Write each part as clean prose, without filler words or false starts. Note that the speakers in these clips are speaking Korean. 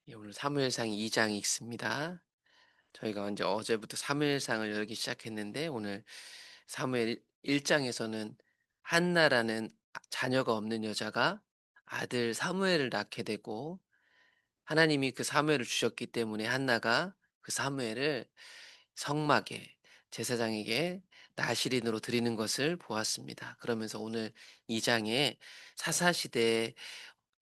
예, 오늘 사무엘상 2장 읽습니다. 저희가 이제 어제부터 사무엘상을 열기 시작했는데 오늘 사무엘 1장에서는 한나라는 자녀가 없는 여자가 아들 사무엘을 낳게 되고 하나님이 그 사무엘을 주셨기 때문에 한나가 그 사무엘을 성막에 제사장에게 나시린으로 드리는 것을 보았습니다. 그러면서 오늘 2장에 사사시대의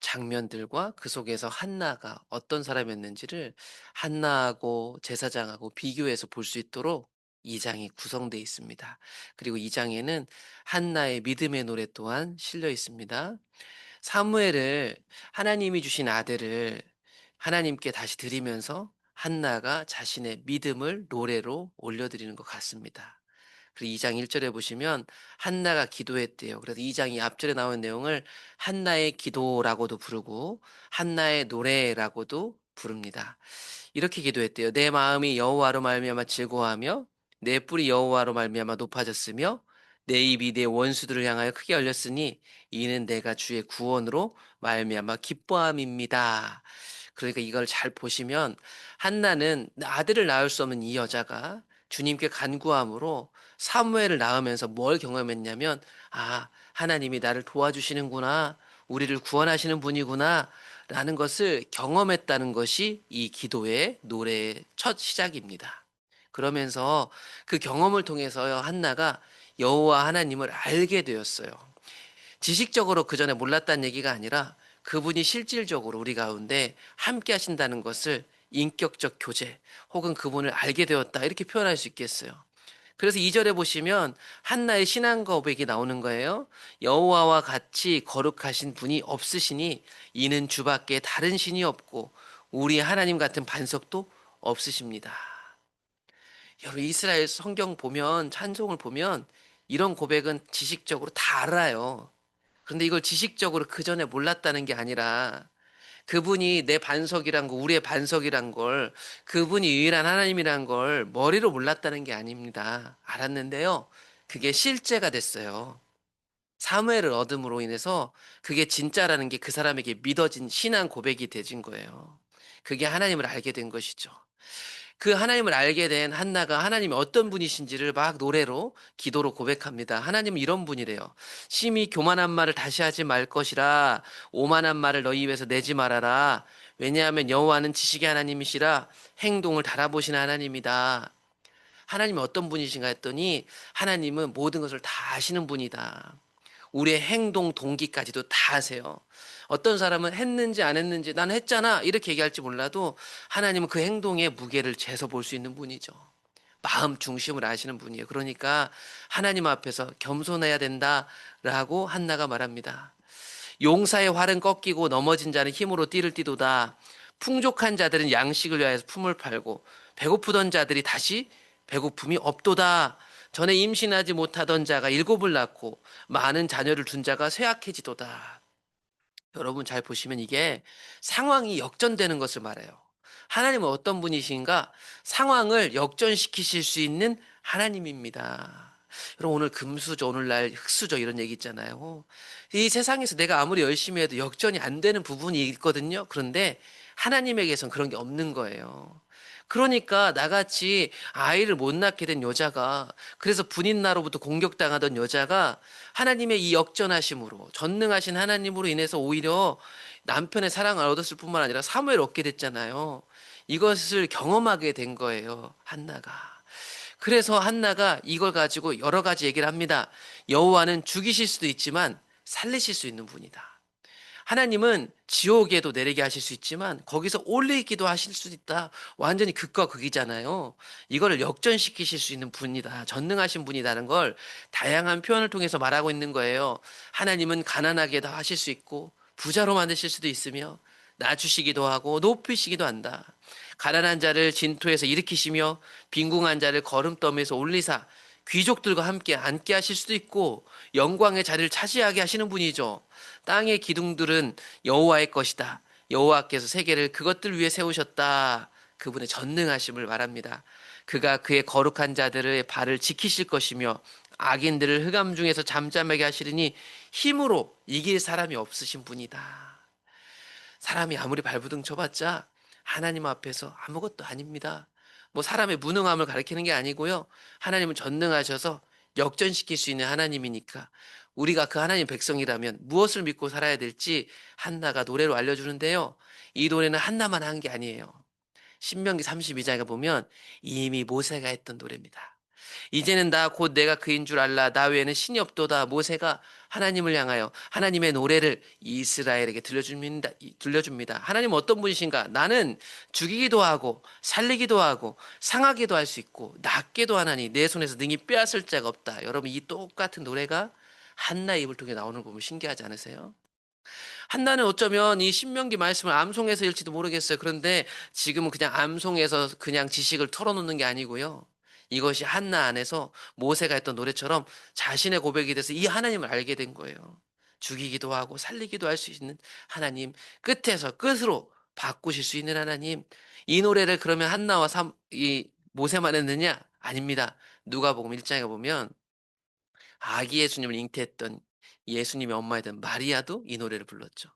장면들과 그 속에서 한나가 어떤 사람이었는지를 한나하고 제사장하고 비교해서 볼 수 있도록 이 장이 구성되어 있습니다. 그리고 이 장에는 한나의 믿음의 노래 또한 실려 있습니다. 사무엘을 하나님이 주신 아들을 하나님께 다시 드리면서 한나가 자신의 믿음을 노래로 올려드리는 것 같습니다. 그리고 2장 1절에 보시면 한나가 기도했대요. 그래서 2장이 앞절에 나온 내용을 한나의 기도라고도 부르고 한나의 노래라고도 부릅니다. 이렇게 기도했대요. 내 마음이 여호와로 말미암아 즐거워하며 내 뿔이 여호와로 말미암아 높아졌으며 내 입이 내 원수들을 향하여 크게 열렸으니 이는 내가 주의 구원으로 말미암아 기뻐함입니다. 그러니까 이걸 잘 보시면 한나는 아들을 낳을 수 없는 이 여자가 주님께 간구함으로 사무엘을 낳으면서 뭘 경험했냐면, 아, 하나님이 나를 도와주시는구나, 우리를 구원하시는 분이구나 라는 것을 경험했다는 것이 이 기도의 노래의 첫 시작입니다. 그러면서 그 경험을 통해서 한나가 여호와 하나님을 알게 되었어요. 지식적으로 그 전에 몰랐다는 얘기가 아니라 그분이 실질적으로 우리 가운데 함께 하신다는 것을 인격적 교제 혹은 그분을 알게 되었다 이렇게 표현할 수 있겠어요. 그래서 2절에 보시면 한나의 신앙 고백이 나오는 거예요. 여호와와 같이 거룩하신 분이 없으시니 이는 주밖에 다른 신이 없고 우리 하나님 같은 반석도 없으십니다. 여러분 이스라엘 성경 보면 찬송을 보면 이런 고백은 지식적으로 다 알아요. 그런데 이걸 지식적으로 그 전에 몰랐다는 게 아니라 그분이 내 반석이란 거, 우리의 반석이란 걸, 그분이 유일한 하나님이란 걸 머리로 몰랐다는 게 아닙니다. 알았는데요. 그게 실제가 됐어요. 사무엘을 얻음으로 인해서 그게 진짜라는 게 그 사람에게 믿어진 신앙 고백이 되진 거예요. 그게 하나님을 알게 된 것이죠. 그 하나님을 알게 된 한나가 하나님이 어떤 분이신지를 막 노래로 기도로 고백합니다. 하나님은 이런 분이래요. 심히 교만한 말을 다시 하지 말 것이라 오만한 말을 너희 입에서 내지 말아라. 왜냐하면 여호와는 지식의 하나님이시라 행동을 달아보시는 하나님이다. 하나님이 어떤 분이신가 했더니 하나님은 모든 것을 다 아시는 분이다. 우리의 행동 동기까지도 다 아세요. 어떤 사람은 했는지 안 했는지 난 했잖아 이렇게 얘기할지 몰라도 하나님은 그 행동의 무게를 재서 볼 수 있는 분이죠. 마음 중심을 아시는 분이에요. 그러니까 하나님 앞에서 겸손해야 된다라고 한나가 말합니다. 용사의 활은 꺾이고 넘어진 자는 힘으로 띠를 띠도다. 풍족한 자들은 양식을 위하여서 품을 팔고 배고프던 자들이 다시 배고픔이 없도다. 전에 임신하지 못하던 자가 일곱을 낳고 많은 자녀를 둔 자가 쇠약해지도다. 여러분 잘 보시면 이게 상황이 역전되는 것을 말해요. 하나님은 어떤 분이신가? 상황을 역전시키실 수 있는 하나님입니다. 여러분 오늘 금수저, 오늘날 흑수저 이런 얘기 있잖아요. 이 세상에서 내가 아무리 열심히 해도 역전이 안 되는 부분이 있거든요. 그런데 하나님에게선 그런 게 없는 거예요. 그러니까 나같이 아이를 못 낳게 된 여자가 그래서 분인나로부터 공격당하던 여자가 하나님의 이 역전하심으로 전능하신 하나님으로 인해서 오히려 남편의 사랑을 얻었을 뿐만 아니라 사무엘을 얻게 됐잖아요. 이것을 경험하게 된 거예요. 한나가. 그래서 한나가 이걸 가지고 여러 가지 얘기를 합니다. 여호와는 죽이실 수도 있지만 살리실 수 있는 분이다. 하나님은 지옥에도 내리게 하실 수 있지만 거기서 올리기도 하실 수 있다. 완전히 극과 극이잖아요. 이거를 역전시키실 수 있는 분이다. 전능하신 분이라는 걸 다양한 표현을 통해서 말하고 있는 거예요. 하나님은 가난하게도 하실 수 있고 부자로 만드실 수도 있으며 낮추시기도 하고 높이시기도 한다. 가난한 자를 진토에서 일으키시며 빈궁한 자를 거름더미에서 올리사 귀족들과 함께 앉게 하실 수도 있고 영광의 자리를 차지하게 하시는 분이죠. 땅의 기둥들은 여호와의 것이다. 여호와께서 세계를 그것들 위해 세우셨다. 그분의 전능하심을 말합니다. 그가 그의 거룩한 자들의 발을 지키실 것이며 악인들을 흑암 중에서 잠잠하게 하시리니 힘으로 이길 사람이 없으신 분이다. 사람이 아무리 발부둥 쳐봤자 하나님 앞에서 아무것도 아닙니다. 뭐 사람의 무능함을 가리키는 게 아니고요. 하나님은 전능하셔서 역전시킬 수 있는 하나님이니까 우리가 그 하나님 백성이라면 무엇을 믿고 살아야 될지 한나가 노래로 알려주는데요. 이 노래는 한나만 한 게 아니에요. 신명기 32장에 보면 이미 모세가 했던 노래입니다. 이제는 나 곧 내가 그인 줄 알라. 나 외에는 신이 없도다. 모세가 하나님을 향하여 하나님의 노래를 이스라엘에게 들려줍니다. 하나님 어떤 분이신가? 나는 죽이기도 하고 살리기도 하고 상하기도 할 수 있고 낫게도 하나니 내 손에서 능히 빼앗을 자가 없다. 여러분 이 똑같은 노래가 한나 입을 통해 나오는 거 보면 신기하지 않으세요? 한나는 어쩌면 이 신명기 말씀을 암송해서일지도 모르겠어요. 그런데 지금은 그냥 암송해서 그냥 지식을 털어놓는 게 아니고요. 이것이 한나 안에서 모세가 했던 노래처럼 자신의 고백이 돼서 이 하나님을 알게 된 거예요. 죽이기도 하고 살리기도 할 수 있는 하나님, 끝에서 끝으로 바꾸실 수 있는 하나님. 이 노래를 그러면 한나와 이 모세만 했느냐? 아닙니다. 누가복음 1장에 보면 아기 예수님을 잉태했던 예수님의 엄마였던 마리아도 이 노래를 불렀죠.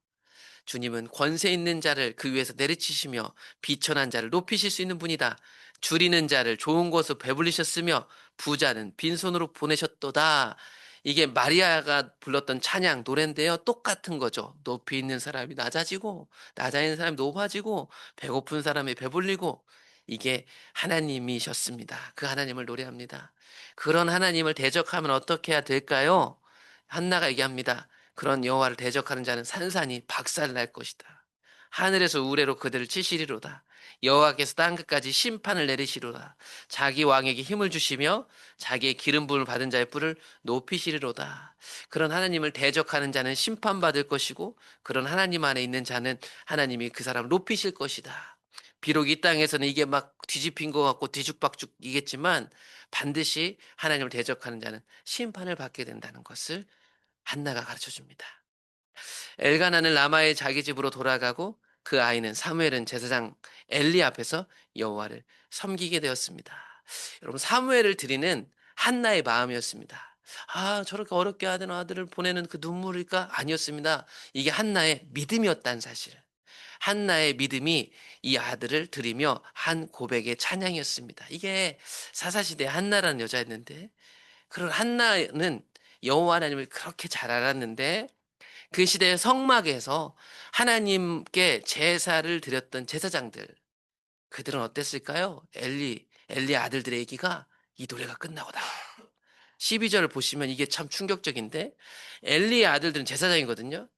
주님은 권세 있는 자를 그 위에서 내리치시며 비천한 자를 높이실 수 있는 분이다. 줄이는 자를 좋은 곳으로 배불리셨으며 부자는 빈손으로 보내셨도다. 이게 마리아가 불렀던 찬양 노래인데요. 똑같은 거죠. 높이 있는 사람이 낮아지고 낮아 있는 사람이 높아지고 배고픈 사람이 배불리고 이게 하나님이셨습니다. 그 하나님을 노래합니다. 그런 하나님을 대적하면 어떻게 해야 될까요? 한나가 얘기합니다. 그런 여호와를 대적하는 자는 산산이 박살날 것이다. 하늘에서 우레로 그들을 치시리로다. 여호와께서 땅 끝까지 심판을 내리시리로다. 자기 왕에게 힘을 주시며 자기의 기름 부음을 받은 자의 뿔을 높이시리로다. 그런 하나님을 대적하는 자는 심판받을 것이고 그런 하나님 안에 있는 자는 하나님이 그 사람을 높이실 것이다. 비록 이 땅에서는 이게 막 뒤집힌 것 같고 뒤죽박죽이겠지만 반드시 하나님을 대적하는 자는 심판을 받게 된다는 것을 한나가 가르쳐 줍니다. 엘가나는 라마의 자기 집으로 돌아가고 그 아이는 사무엘은 제사장 엘리 앞에서 여호와를 섬기게 되었습니다. 여러분 사무엘을 드리는 한나의 마음이었습니다. 아 저렇게 어렵게 하던 아들을 보내는 그 눈물일까? 아니었습니다. 이게 한나의 믿음이었다는 사실. 한나의 믿음이 이 아들을 드리며 한 고백의 찬양이었습니다. 이게 사사시대 한나라는 여자였는데 그런 한나는 여호와 하나님을 그렇게 잘 알았는데 그 시대의 성막에서 하나님께 제사를 드렸던 제사장들 그들은 어땠을까요? 엘리 아들들의 얘기가 이 노래가 끝나고 나와요. 12절을 보시면 이게 참 충격적인데 엘리의 아들들은 제사장이거든요.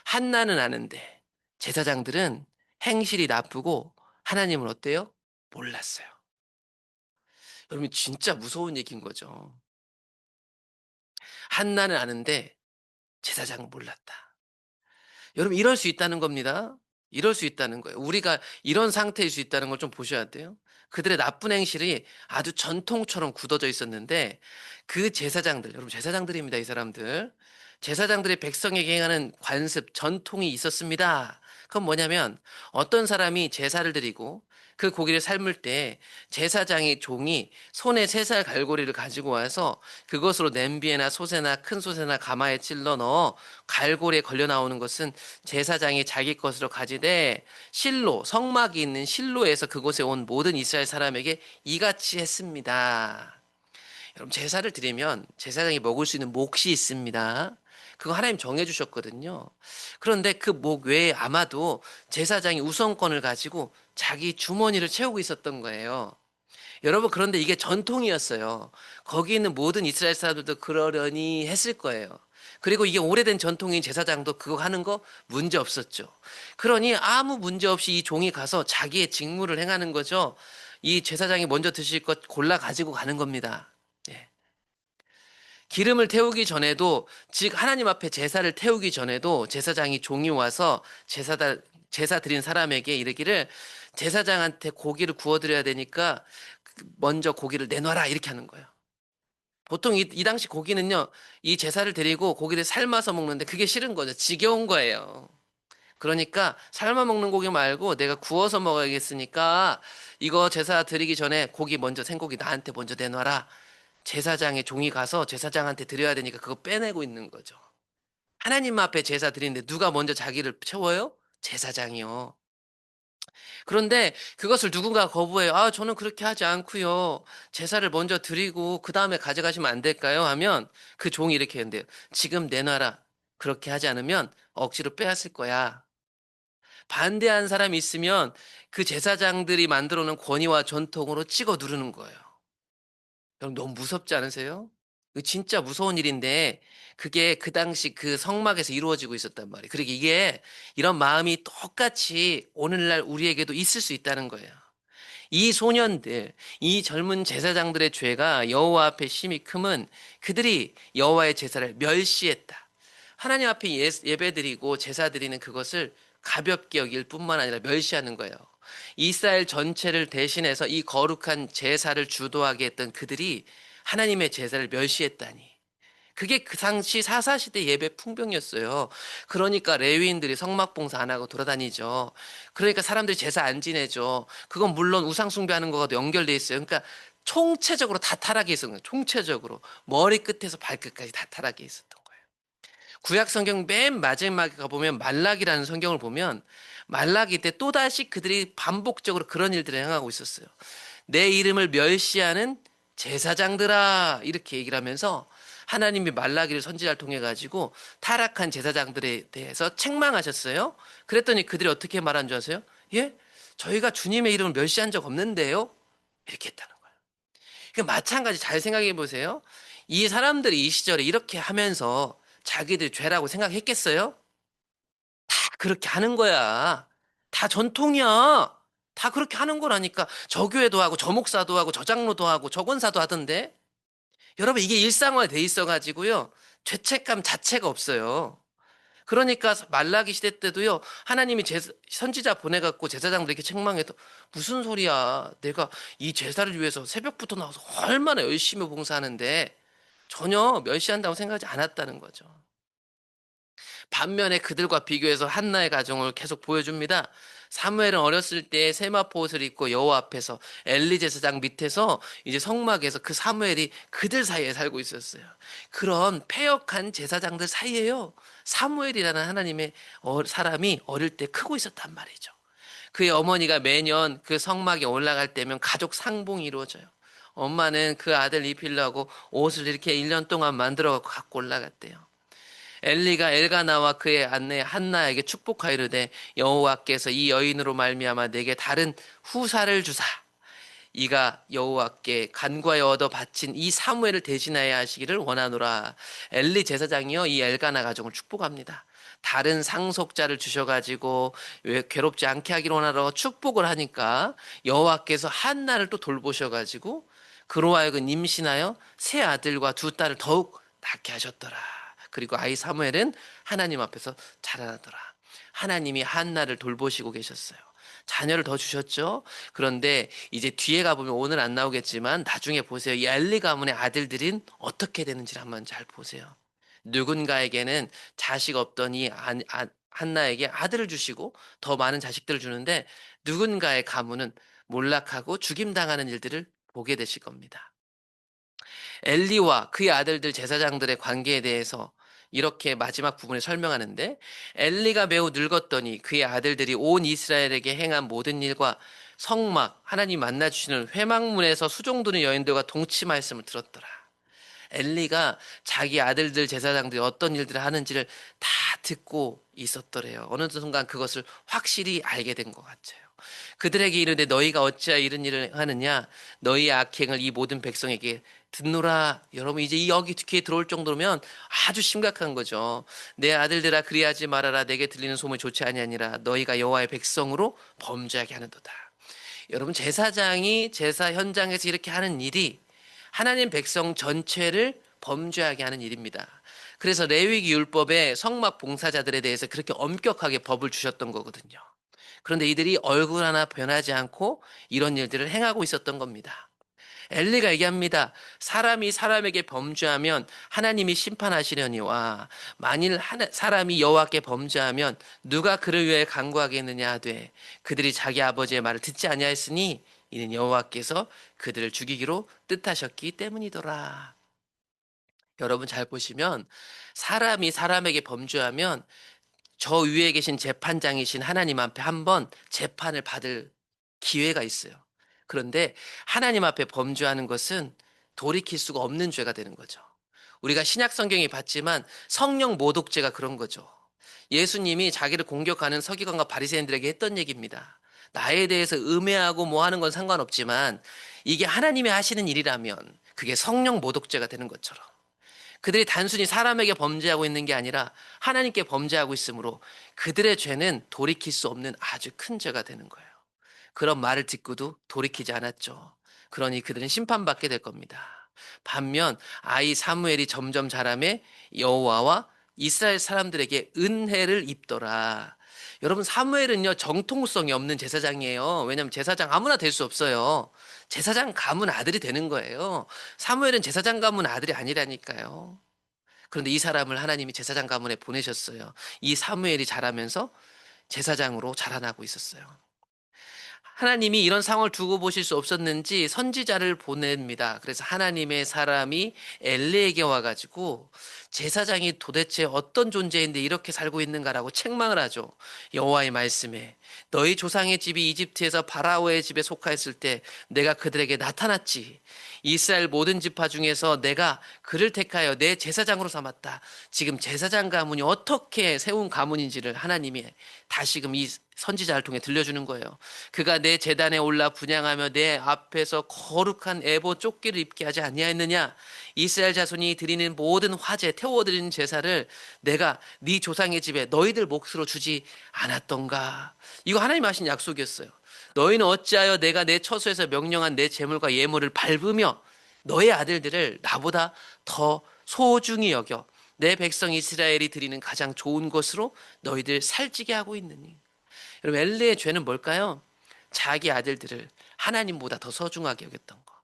한나는 아는데 제사장들은 행실이 나쁘고 하나님은 어때요? 몰랐어요. 여러분 진짜 무서운 얘기인 거죠. 한나는 아는데 제사장은 몰랐다. 여러분 이럴 수 있다는 겁니다. 이럴 수 있다는 거예요. 우리가 이런 상태일 수 있다는 걸 좀 보셔야 돼요. 그들의 나쁜 행실이 아주 전통처럼 굳어져 있었는데 그 제사장들, 여러분 제사장들입니다, 이 사람들. 제사장들이 백성에게 행하는 관습, 전통이 있었습니다. 그건 뭐냐면 어떤 사람이 제사를 드리고 그 고기를 삶을 때 제사장의 종이 손에 3살 갈고리를 가지고 와서 그것으로 냄비에나 솥에나 큰 솥에나 가마에 찔러 넣어 갈고리에 걸려 나오는 것은 제사장이 자기 것으로 가지되 실로 성막이 있는 실로에서 그곳에 온 모든 이스라엘 사람에게 이같이 했습니다. 여러분 제사를 드리면 제사장이 먹을 수 있는 몫이 있습니다. 그거 하나님 정해 주셨거든요. 그런데 그 목 외에 아마도 제사장이 우선권을 가지고 자기 주머니를 채우고 있었던 거예요. 여러분 그런데 이게 전통이었어요. 거기 있는 모든 이스라엘 사람들도 그러려니 했을 거예요. 그리고 이게 오래된 전통인 제사장도 그거 하는 거 문제 없었죠. 그러니 아무 문제 없이 이 종이 가서 자기의 직무를 행하는 거죠. 이 제사장이 먼저 드실 것 골라 가지고 가는 겁니다. 예. 기름을 태우기 전에도 즉 하나님 앞에 제사를 태우기 전에도 제사장이 종이 와서 제사 드린 사람에게 이르기를 제사장한테 고기를 구워 드려야 되니까 먼저 고기를 내놔라 이렇게 하는 거예요. 보통 이 당시 고기는요, 이 제사를 드리고 고기를 삶아서 먹는데 그게 싫은 거죠. 지겨운 거예요. 그러니까 삶아 먹는 고기 말고 내가 구워서 먹어야겠으니까 이거 제사 드리기 전에 고기 먼저 생고기 나한테 먼저 내놔라. 제사장의 종이 가서 제사장한테 드려야 되니까 그거 빼내고 있는 거죠. 하나님 앞에 제사 드리는데 누가 먼저 자기를 채워요? 제사장이요. 그런데 그것을 누군가 거부해요. "아 저는 그렇게 하지 않고요. 제사를 먼저 드리고 그다음에 가져가시면 안 될까요?" 하면 그 종이 이렇게 한대요. "지금 내놔라. 그렇게 하지 않으면 억지로 빼앗을 거야." 반대한 사람이 있으면 그 제사장들이 만들어 놓은 권위와 전통으로 찍어 누르는 거예요. 여러분 너무 무섭지 않으세요? 이거 진짜 무서운 일인데 그게 그 당시 그 성막에서 이루어지고 있었단 말이에요. 그러니까 이게 이런 마음이 똑같이 오늘날 우리에게도 있을 수 있다는 거예요. 이 소년들, 이 젊은 제사장들의 죄가 여호와 앞에 심히 크면 그들이 여호와의 제사를 멸시했다. 하나님 앞에 예배드리고 제사 드리는 그것을 가볍게 여길 뿐만 아니라 멸시하는 거예요. 이스라엘 전체를 대신해서 이 거룩한 제사를 주도하게 했던 그들이 하나님의 제사를 멸시했다니. 그게 그 당시 사사시대 예배 풍경이었어요. 그러니까 레위인들이 성막봉사 안 하고 돌아다니죠. 그러니까 사람들이 제사 안 지내죠. 그건 물론 우상 숭배하는 거와도 연결돼 있어요. 그러니까 총체적으로 다 타락해 있었던 거예요. 총체적으로 머리끝에서 발끝까지 다 타락해 있었던 거예요. 구약 성경 맨 마지막에 가보면 말라기라는 성경을 보면 말라기 때 또다시 그들이 반복적으로 그런 일들을 행하고 있었어요. 내 이름을 멸시하는 제사장들아 이렇게 얘기를 하면서 하나님이 말라기를 선지자를 통해 가지고 타락한 제사장들에 대해서 책망하셨어요. 그랬더니 그들이 어떻게 말한 줄 아세요? 예? 저희가 주님의 이름을 멸시한 적 없는데요? 이렇게 했다는 거예요. 그 마찬가지 잘 생각해 보세요. 이 사람들이 이 시절에 이렇게 하면서 자기들이 죄라고 생각했겠어요? 다 그렇게 하는 거야. 다 전통이야. 다 그렇게 하는 거라니까. 저 교회도 하고, 저 목사도 하고, 저 장로도 하고, 저 권사도 하던데. 여러분, 이게 일상화돼 있어가지고요. 죄책감 자체가 없어요. 그러니까 말라기 시대 때도요. 하나님이 선지자 보내갖고 제사장들에게 책망해도 무슨 소리야. 내가 이 제사를 위해서 새벽부터 나와서 얼마나 열심히 봉사하는데 전혀 멸시한다고 생각하지 않았다는 거죠. 반면에 그들과 비교해서 한나의 가정을 계속 보여줍니다. 사무엘은 어렸을 때 세마포 옷을 입고 여호와 앞에서 엘리 제사장 밑에서 이제 성막에서 그 사무엘이 그들 사이에 살고 있었어요. 그런 패역한 제사장들 사이에요. 사무엘이라는 하나님의 사람이 어릴 때 크고 있었단 말이죠. 그의 어머니가 매년 그 성막에 올라갈 때면 가족 상봉이 이루어져요. 엄마는 그 아들 입히려고 옷을 이렇게 1년 동안 만들어 갖고 올라갔대요. 엘리가 엘가나와 그의 아내 한나에게 축복하이르되 여호와께서 이 여인으로 말미암아 내게 다른 후사를 주사 이가 여호와께 간과에 얻어 바친 이 사무엘을 대신하여 하시기를 원하노라. 엘리 제사장이요 이 엘가나 가정을 축복합니다. 다른 상속자를 주셔가지고 괴롭지 않게 하기를 원하러 축복을 하니까 여호와께서 한나를 또 돌보셔가지고 그로 하여금 임신하여 세 아들과 두 딸을 더욱 낳게 하셨더라. 그리고 아이 사무엘은 하나님 앞에서 자라나더라. 하나님이 한나를 돌보시고 계셨어요. 자녀를 더 주셨죠. 그런데 이제 뒤에 가보면 오늘 안 나오겠지만 나중에 보세요. 이 엘리 가문의 아들들은 어떻게 되는지를 한번 잘 보세요. 누군가에게는 자식 없더니 한나에게 아들을 주시고 더 많은 자식들을 주는데 누군가의 가문은 몰락하고 죽임당하는 일들을 보게 되실 겁니다. 엘리와 그의 아들들 제사장들의 관계에 대해서 이렇게 마지막 부분에 설명하는데 엘리가 매우 늙었더니 그의 아들들이 온 이스라엘에게 행한 모든 일과 성막 하나님 만나 주시는 회막문에서 수종드는 여인들과 동침하였음을 들었더라. 엘리가 자기 아들들 제사장들이 어떤 일들을 하는지를 다 듣고 있었더래요. 어느 순간 그것을 확실히 알게 된 것 같아요. 그들에게 이르되 너희가 어찌하여 이런 일을 하느냐 너희의 악행을 이 모든 백성에게 듣노라. 여러분 이제 여기 귀에 들어올 정도면 아주 심각한 거죠. 내 아들들아 그리하지 말아라. 내게 들리는 소문이 좋지 아니하니라. 너희가 여호와의 백성으로 범죄하게 하는도다. 여러분 제사장이 제사 현장에서 이렇게 하는 일이 하나님 백성 전체를 범죄하게 하는 일입니다. 그래서 레위기 율법에 성막 봉사자들에 대해서 그렇게 엄격하게 법을 주셨던 거거든요. 그런데 이들이 얼굴 하나 변하지 않고 이런 일들을 행하고 있었던 겁니다. 엘리가 얘기합니다. 사람이 사람에게 범죄하면 하나님이 심판하시려니와 만일 사람이 여호와께 범죄하면 누가 그를 위해 간구하겠느냐 하되 그들이 자기 아버지의 말을 듣지 아니하였으니 이는 여호와께서 그들을 죽이기로 뜻하셨기 때문이더라. 여러분 잘 보시면 사람이 사람에게 범죄하면 저 위에 계신 재판장이신 하나님 앞에 한번 재판을 받을 기회가 있어요. 그런데 하나님 앞에 범죄하는 것은 돌이킬 수가 없는 죄가 되는 거죠. 우리가 신약 성경에 봤지만 성령 모독죄가 그런 거죠. 예수님이 자기를 공격하는 서기관과 바리새인들에게 했던 얘기입니다. 나에 대해서 음해하고 뭐 하는 건 상관없지만 이게 하나님이 하시는 일이라면 그게 성령 모독죄가 되는 것처럼 그들이 단순히 사람에게 범죄하고 있는 게 아니라 하나님께 범죄하고 있으므로 그들의 죄는 돌이킬 수 없는 아주 큰 죄가 되는 거예요. 그런 말을 듣고도 돌이키지 않았죠. 그러니 그들은 심판받게 될 겁니다. 반면 아이 사무엘이 점점 자라매 여호와와 이스라엘 사람들에게 은혜를 입더라. 여러분, 사무엘은요 정통성이 없는 제사장이에요. 왜냐하면 제사장 아무나 될 수 없어요. 제사장 가문 아들이 되는 거예요. 사무엘은 제사장 가문 아들이 아니라니까요. 그런데 이 사람을 하나님이 제사장 가문에 보내셨어요. 이 사무엘이 자라면서 제사장으로 자라나고 있었어요. 하나님이 이런 상황을 두고 보실 수 없었는지 선지자를 보냅니다. 그래서 하나님의 사람이 엘리에게 와가지고 제사장이 도대체 어떤 존재인데 이렇게 살고 있는가라고 책망을 하죠. 여호와의 말씀에 너희 조상의 집이 이집트에서 바라오의 집에 속하였을 때 내가 그들에게 나타났지. 이스라엘 모든 지파 중에서 내가 그를 택하여 내 제사장으로 삼았다. 지금 제사장 가문이 어떻게 세운 가문인지를 하나님이 다시금 이 선지자를 통해 들려주는 거예요. 그가 내 제단에 올라 분향하며 내 앞에서 거룩한 애보 쫓기를 입게 하지 아니하였느냐. 이스라엘 자손이 드리는 모든 화제 태워드리는 제사를 내가 네 조상의 집에 너희들 몫으로 주지 않았던가. 이거 하나님 하신 약속이었어요. 너희는 어찌하여 내가 내 처소에서 명령한 내 재물과 예물을 밟으며 너의 아들들을 나보다 더 소중히 여겨 내 백성 이스라엘이 드리는 가장 좋은 것으로 너희들 살찌게 하고 있느니. 여러분, 엘리의 죄는 뭘까요? 자기 아들들을 하나님보다 더 소중하게 여겼던 거.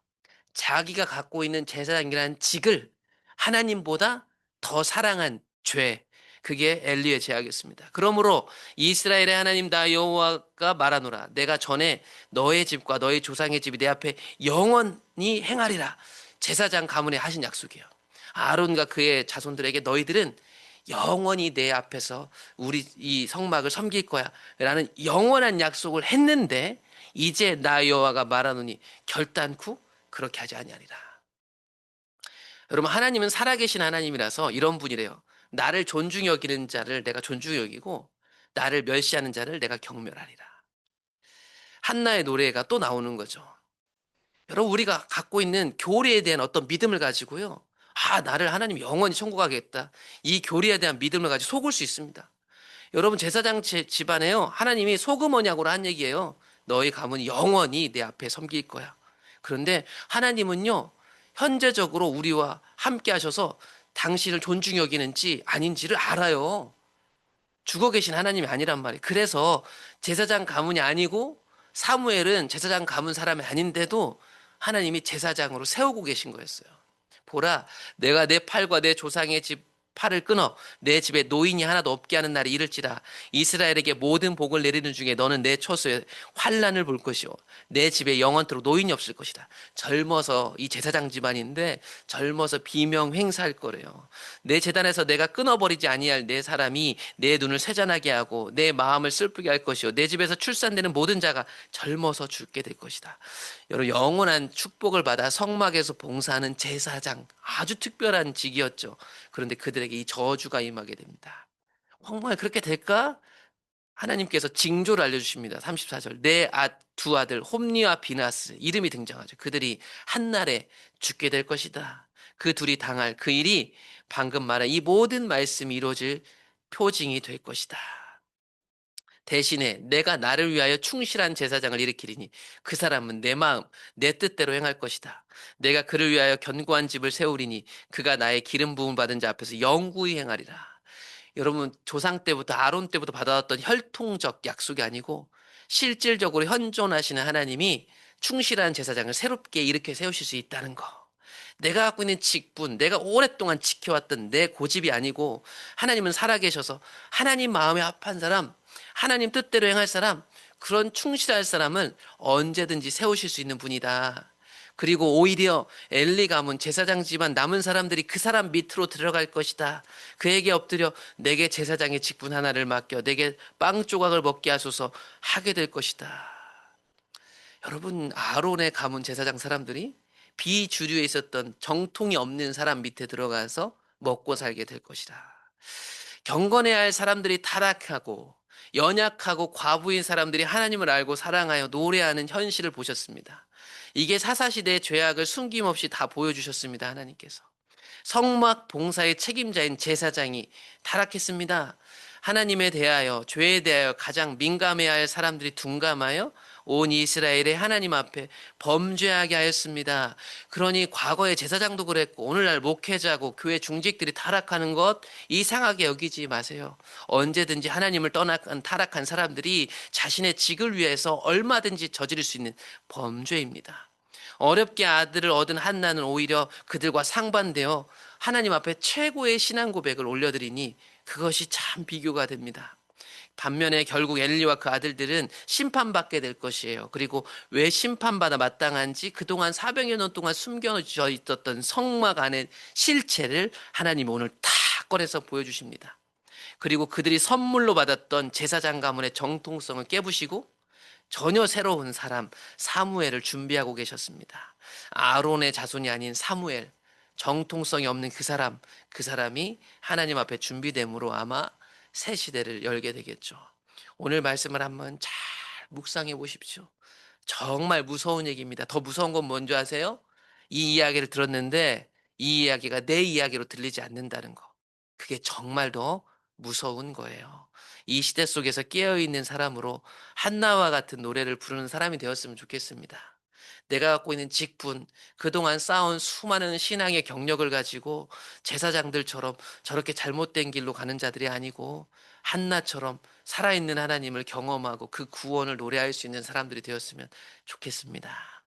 자기가 갖고 있는 제사장이라는 직을 하나님보다 더 사랑한 죄. 그게 엘리의 죄악이었습니다. 그러므로 이스라엘의 하나님 나 여호와가 말하노라. 내가 전에 너의 집과 너의 조상의 집이 내 앞에 영원히 행하리라. 제사장 가문에 하신 약속이에요. 아론과 그의 자손들에게 너희들은 영원히 내 앞에서 우리 이 성막을 섬길 거야 라는 영원한 약속을 했는데 이제 나 여호와가 말하노니 결단코 그렇게 하지 아니하리라. 여러분, 하나님은 살아계신 하나님이라서 이런 분이래요. 나를 존중히 여기는 자를 내가 존중히 여기고 나를 멸시하는 자를 내가 경멸하리라. 한나의 노래가 또 나오는 거죠. 여러분, 우리가 갖고 있는 교리에 대한 어떤 믿음을 가지고요. 나를 하나님 영원히 천국 가겠다. 이 교리에 대한 믿음을 가지고 속을 수 있습니다. 여러분, 제사장 집안에요. 하나님이 속음 언약으로 한 얘기예요. 너희 가문이 영원히 내 앞에 섬길 거야. 그런데 하나님은요. 현재적으로 우리와 함께 하셔서 당신을 존중히 여기는지 아닌지를 알아요. 죽어 계신 하나님이 아니란 말이에요. 그래서 제사장 가문이 아니고 사무엘은 제사장 가문 사람이 아닌데도 하나님이 제사장으로 세우고 계신 거였어요. 보라, 내가 내 팔과 내 조상의 집 팔을 끊어 내 집에 노인이 하나도 없게 하는 날이 이를지라. 이스라엘에게 모든 복을 내리는 중에 너는 내 처소에 환난을 볼 것이요 내 집에 영원토록 노인이 없을 것이다. 젊어서 이 제사장 집안인데 젊어서 비명 횡사할 거래요. 내 제단에서 내가 끊어버리지 아니할 내 사람이 내 눈을 쇠잔하게 하고 내 마음을 슬프게 할 것이요 내 집에서 출산되는 모든 자가 젊어서 죽게 될 것이다. 여러분, 영원한 축복을 받아 성막에서 봉사하는 제사장, 아주 특별한 직이었죠. 그런데 그들에게 이 저주가 임하게 됩니다. 정말 그렇게 될까? 하나님께서 징조를 알려주십니다. 34절. 내 두 아들 홈니와 비나스 이름이 등장하죠. 그들이 한날에 죽게 될 것이다. 그 둘이 당할 그 일이 방금 말한 이 모든 말씀이 이루어질 표징이 될 것이다. 대신에 내가 나를 위하여 충실한 제사장을 일으키리니 그 사람은 내 마음, 내 뜻대로 행할 것이다. 내가 그를 위하여 견고한 집을 세우리니 그가 나의 기름 부음 받은 자 앞에서 영구히 행하리라. 여러분, 조상 때부터 아론 때부터 받아왔던 혈통적 약속이 아니고 실질적으로 현존하시는 하나님이 충실한 제사장을 새롭게 이렇게 세우실 수 있다는 거. 내가 갖고 있는 직분, 내가 오랫동안 지켜왔던 내 고집이 아니고 하나님은 살아계셔서 하나님 마음에 합한 사람, 하나님 뜻대로 행할 사람, 그런 충실할 사람은 언제든지 세우실 수 있는 분이다. 그리고 오히려 엘리 가문 제사장 집안 남은 사람들이 그 사람 밑으로 들어갈 것이다. 그에게 엎드려 내게 제사장의 직분 하나를 맡겨 내게 빵 조각을 먹게 하소서 하게 될 것이다. 여러분, 아론의 가문 제사장 사람들이 비주류에 있었던 정통이 없는 사람 밑에 들어가서 먹고 살게 될 것이다. 경건해야 할 사람들이 타락하고 연약하고 과부인 사람들이 하나님을 알고 사랑하여 노래하는 현실을 보셨습니다. 이게 사사시대의 죄악을 숨김없이 다 보여주셨습니다. 하나님께서. 성막 봉사의 책임자인 제사장이 타락했습니다. 하나님에 대하여 죄에 대하여 가장 민감해야 할 사람들이 둔감하여 온 이스라엘의 하나님 앞에 범죄하게 하였습니다. 그러니 과거의 제사장도 그랬고 오늘날 목회자고 교회 중직들이 타락하는 것 이상하게 여기지 마세요. 언제든지 하나님을 떠나간 타락한 사람들이 자신의 직을 위해서 얼마든지 저지를 수 있는 범죄입니다. 어렵게 아들을 얻은 한나는 오히려 그들과 상반되어 하나님 앞에 최고의 신앙 고백을 올려드리니 그것이 참 비교가 됩니다. 반면에 결국 엘리와 그 아들들은 심판받게 될 것이에요. 그리고 왜 심판받아 마땅한지 그동안 400여 년 동안 숨겨져 있었던 성막 안의 실체를 하나님이 오늘 다 꺼내서 보여주십니다. 그리고 그들이 선물로 받았던 제사장 가문의 정통성을 깨부시고 전혀 새로운 사람 사무엘을 준비하고 계셨습니다. 아론의 자손이 아닌 사무엘, 정통성이 없는 그 사람이 하나님 앞에 준비됨으로 아마 새 시대를 열게 되겠죠. 오늘 말씀을 한번 잘 묵상해 보십시오. 정말 무서운 얘기입니다. 더 무서운 건 뭔지 아세요? 이 이야기를 들었는데 이 이야기가 내 이야기로 들리지 않는다는 거. 그게 정말 더 무서운 거예요. 이 시대 속에서 깨어있는 사람으로 한나와 같은 노래를 부르는 사람이 되었으면 좋겠습니다. 내가 갖고 있는 직분, 그동안 쌓은 수많은 신앙의 경력을 가지고 제사장들처럼 저렇게 잘못된 길로 가는 자들이 아니고 한나처럼 살아있는 하나님을 경험하고 그 구원을 노래할 수 있는 사람들이 되었으면 좋겠습니다.